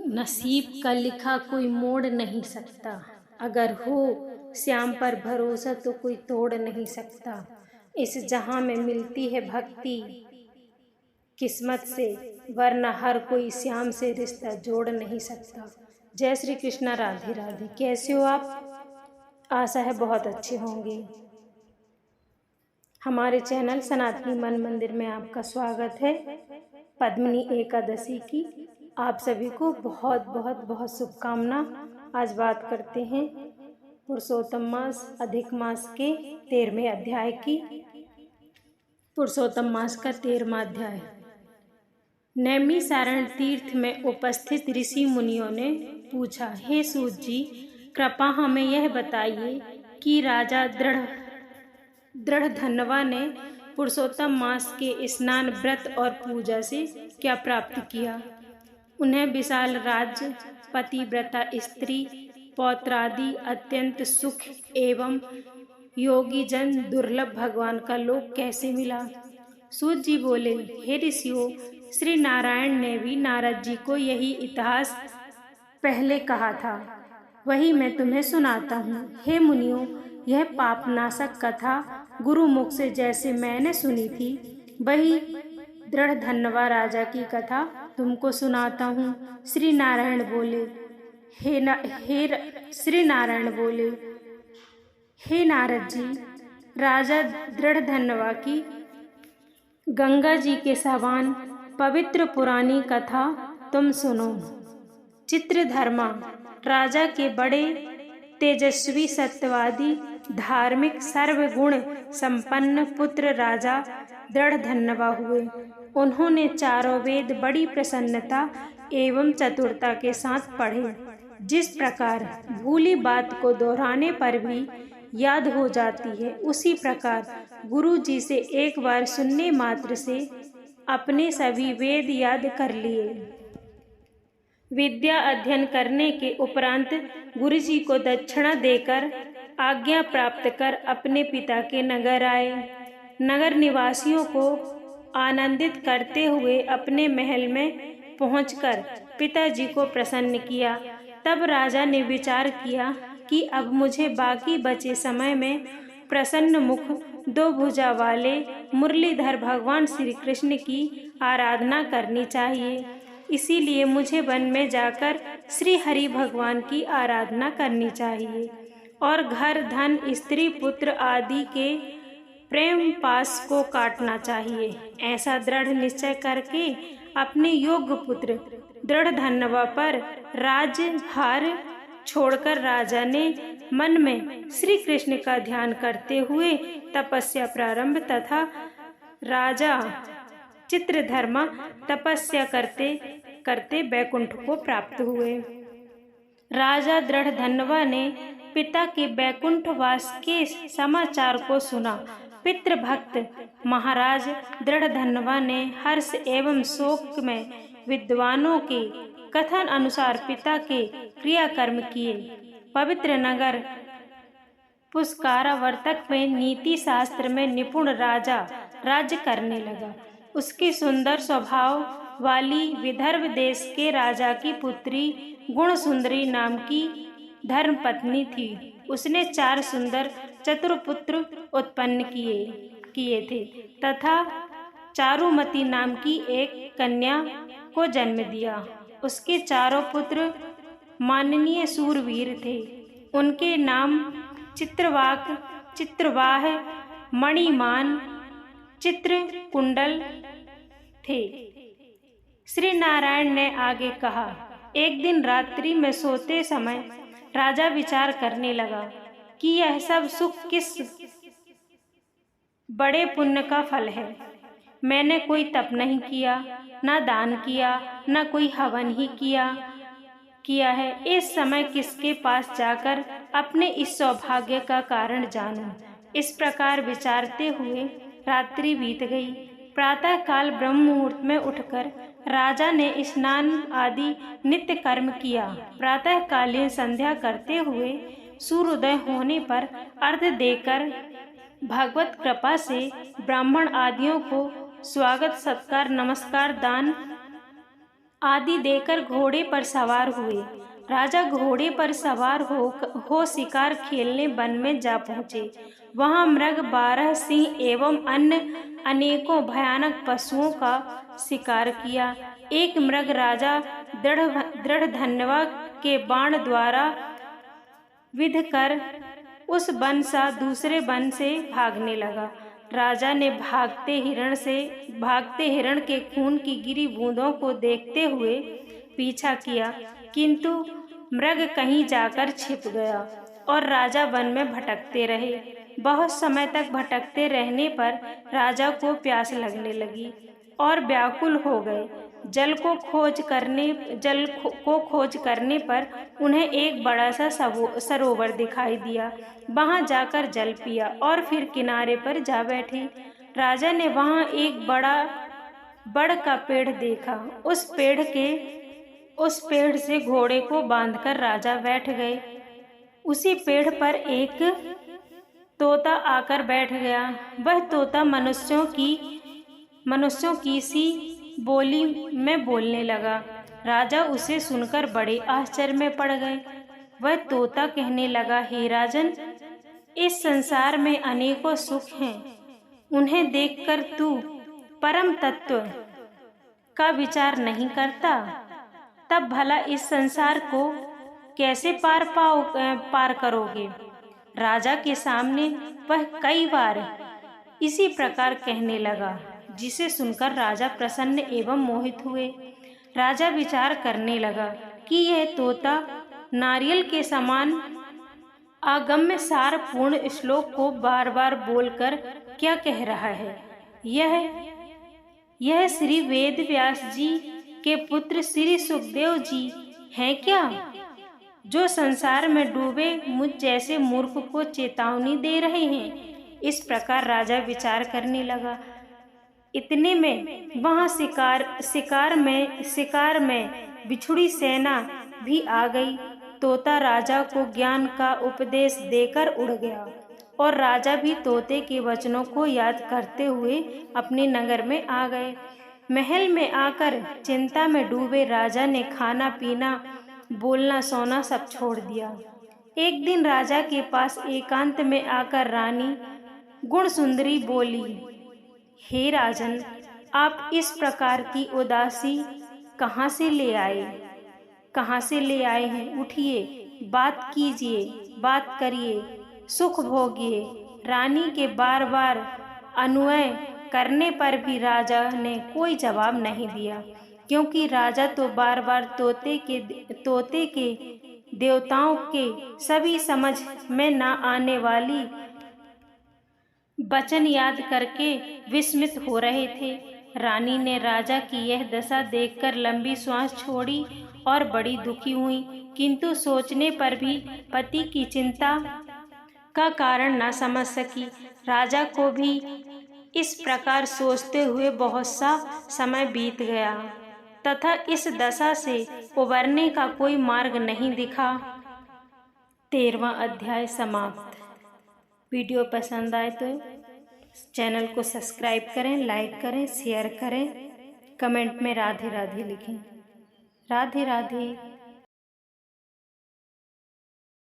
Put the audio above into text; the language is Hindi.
नसीब का लिखा कोई मोड़ नहीं सकता। अगर हो श्याम पर भरोसा तो कोई तोड़ नहीं सकता। इस जहां में मिलती है भक्ति किस्मत से, वरना हर कोई श्याम से रिश्ता जोड़ नहीं सकता। जय श्री कृष्णा। राधे राधे। कैसे हो आप? आशा है बहुत अच्छे होंगे। हमारे चैनल सनातनी मन मंदिर में आपका स्वागत है। पद्मिनी एकादशी की आप सभी को बहुत बहुत बहुत शुभकामना। आज बात करते हैं पुरुषोत्तम मास अधिक मास के 13वें अध्याय की। पुरुषोत्तम मास का 13वां अध्याय। नैमिषारण्य तीर्थ में उपस्थित ऋषि मुनियों ने पूछा, हे सूत जी, कृपा हमें यह बताइए कि राजा दृढ़धन्वा ने पुरुषोत्तम मास के स्नान व्रत और पूजा से क्या प्राप्त किया। उन्हें विशाल राज्य, पतिव्रता स्त्री, पौत्रादि, अत्यंत सुख एवं योगी जन, दुर्लभ भगवान का लोक कैसे मिला। सूत जी बोले, हे ऋषियों, श्री नारायण ने भी नारद जी को यही इतिहास पहले कहा था, वही मैं तुम्हें सुनाता हूँ। हे मुनियों, यह पापनाशक कथा गुरुमुख से जैसे मैंने सुनी थी, वही दृढ़धन्वा राजा की कथा तुमको सुनाता हूँ। श्री नारायण बोले, हे नारद जी, राजा दृढ़धन्वा की गंगा जी के समान पवित्र पुरानी कथा तुम सुनो। चित्रधर्मा राजा के बड़े तेजस्वी, सत्यवादी, धार्मिक, सर्वगुण संपन्न पुत्र राजा दृढ़धन्वा हुए। उन्होंने चारों वेद बड़ी प्रसन्नता एवं चतुरता के साथ पढ़े। जिस प्रकार भूली बात को दोहराने पर भी याद हो जाती है, उसी प्रकार गुरु जी से एक बार सुनने मात्र से अपने सभी वेद याद कर लिए। विद्या अध्ययन करने के उपरांत गुरु जी को दक्षिणा देकर आज्ञा प्राप्त कर अपने पिता के नगर आए। नगर निवासियों को आनंदित करते हुए अपने महल में पहुंचकर पिताजी को प्रसन्न किया। तब राजा ने विचार किया कि अब मुझे बाकी बचे समय में प्रसन्न मुख, दो भुजा वाले मुरलीधर भगवान श्री कृष्ण की आराधना करनी चाहिए। इसीलिए मुझे वन में जाकर श्री हरि भगवान की आराधना करनी चाहिए और घर, धन, स्त्री, पुत्र आदि के प्रेम पास को काटना चाहिए। ऐसा दृढ़ निश्चय करके अपने योग्य पुत्र दृढ़धन्वा पर राज्यभार छोड़कर राजा ने मन में श्री कृष्ण का ध्यान करते हुए तपस्या प्रारंभ तथा राजा चित्रधर्मा तपस्या करते करते बैकुंठ को प्राप्त हुए। राजा दृढ़धन्वा ने पिता के बैकुंठवास के समाचार को सुना। पितृभक्त महाराज दृढ़धन्वा ने हर्ष एवं शोक में विद्वानों के कथन अनुसार पिता के क्रियाकर्म किए। पवित्र नगर पुष्करावर्तक में नीति शास्त्र में निपुण राजा राज्य करने लगा। उसकी सुंदर स्वभाव वाली विदर्भ देश के राजा की पुत्री गुण सुंदरी नाम की धर्मपत्नी थी। उसने 4 सुंदर चतुर पुत्र उत्पन्न किए थे तथा चारुमती नाम की एक कन्या को जन्म दिया। उसके चारों पुत्र माननीय शूरवीर थे। उनके नाम चित्रवाक, चित्रवाह, मणिमान, चित्रकुंडल थे। श्री नारायण ने आगे कहा, एक दिन रात्रि में सोते समय राजा विचार करने लगा कि यह सब सुख किस बड़े पुण्य का फल है। मैंने कोई तप नहीं किया, न दान किया, न कोई हवन ही किया है। इस समय किसके पास जाकर अपने इस सौभाग्य का कारण जानूं। इस प्रकार विचारते हुए रात्रि बीत गई। प्रातः काल ब्रह्म मुहूर्त में उठकर राजा ने स्नान आदि नित्य कर्म किया। प्रातः कालीन संध्या करते हुए सूर्योदय होने पर अर्घ्य देकर भगवत कृपा से ब्राह्मण आदियों को स्वागत, सत्कार, नमस्कार, दान आदि देकर घोड़े पर सवार हुए। राजा घोड़े पर सवार हो शिकार खेलने वन में जा पहुँचे। वहाँ मृग, बारह सिंह एवं अन्य अनेकों भयानक पशुओं का शिकार किया। एक मृग राजा दृढ़ धन्वा के बाण द्वारा विध कर उस वन से दूसरे वन से भागने लगा। राजा ने भागते हिरण के खून की गिरी बूंदों को देखते हुए पीछा किया, किंतु मृग कहीं जाकर छिप गया और राजा वन में भटकते रहे। बहुत समय तक भटकते रहने पर राजा को प्यास लगने लगी और व्याकुल हो गए। जल को खोज करने पर उन्हें एक बड़ा सा सरोवर दिखाई दिया। वहां जाकर जल पिया और फिर किनारे पर जा बैठे। राजा ने वहां एक बड़ का पेड़ देखा। उस पेड़ से घोड़े को बांधकर राजा बैठ गए। उसी पेड़ पर एक तोता आकर बैठ गया। वह तोता मनुष्यों की सी बोली में बोलने लगा। राजा उसे सुनकर बड़े आश्चर्य में पड़ गए। वह तोता कहने लगा, हे राजन, इस संसार में अनेकों सुख हैं, उन्हें देखकर तू परम तत्व का विचार नहीं करता, तब भला इस संसार को कैसे पार करोगे। राजा के सामने वह कई बार इसी प्रकार कहने लगा, जिसे सुनकर राजा प्रसन्न एवं मोहित हुए। राजा विचार करने लगा कि यह तोता नारियल के समान अगम्य सारपूर्ण श्लोक को बार बार बोलकर क्या कह रहा है। यह श्री वेद व्यास जी के पुत्र श्री सुखदेव जी हैं क्या, जो संसार में डूबे मुझ जैसे मूर्ख को चेतावनी दे रहे हैं। इस प्रकार राजा विचार करने लगा। इतने में वहां शिकार में बिछुड़ी सेना भी आ गई। तोता राजा को ज्ञान का उपदेश देकर उड़ गया और राजा भी तोते के वचनों को याद करते हुए अपने नगर में आ गए। महल में आकर चिंता में डूबे राजा ने खाना पीना, बोलना सोना सब छोड़ दिया। एक दिन राजा के पास एकांत में आकर रानी गुण सुंदरी बोली, हे राजन, आप इस प्रकार की उदासी कहाँ से ले आए हैं। उठिए, बात कीजिए, बात करिए, सुख भोगिए। रानी के बार बार अनुनय करने पर भी राजा ने कोई जवाब नहीं दिया, क्योंकि राजा तो बार बार तोते के देवताओं के सभी समझ में न आने वाली वचन याद करके विस्मित हो रहे थे। रानी ने राजा की यह दशा देखकर लंबी श्वास छोड़ी और बड़ी दुखी हुई, किंतु सोचने पर भी पति की चिंता का कारण न समझ सकी। राजा को भी इस प्रकार सोचते हुए बहुत सा समय बीत गया तथा इस दशा से उबरने का कोई मार्ग नहीं दिखा। 13वां अध्याय समाप्त। वीडियो पसंद आए तो चैनल को सब्सक्राइब करें, लाइक करें, शेयर करें, कमेंट में राधे राधे लिखें। राधे राधे।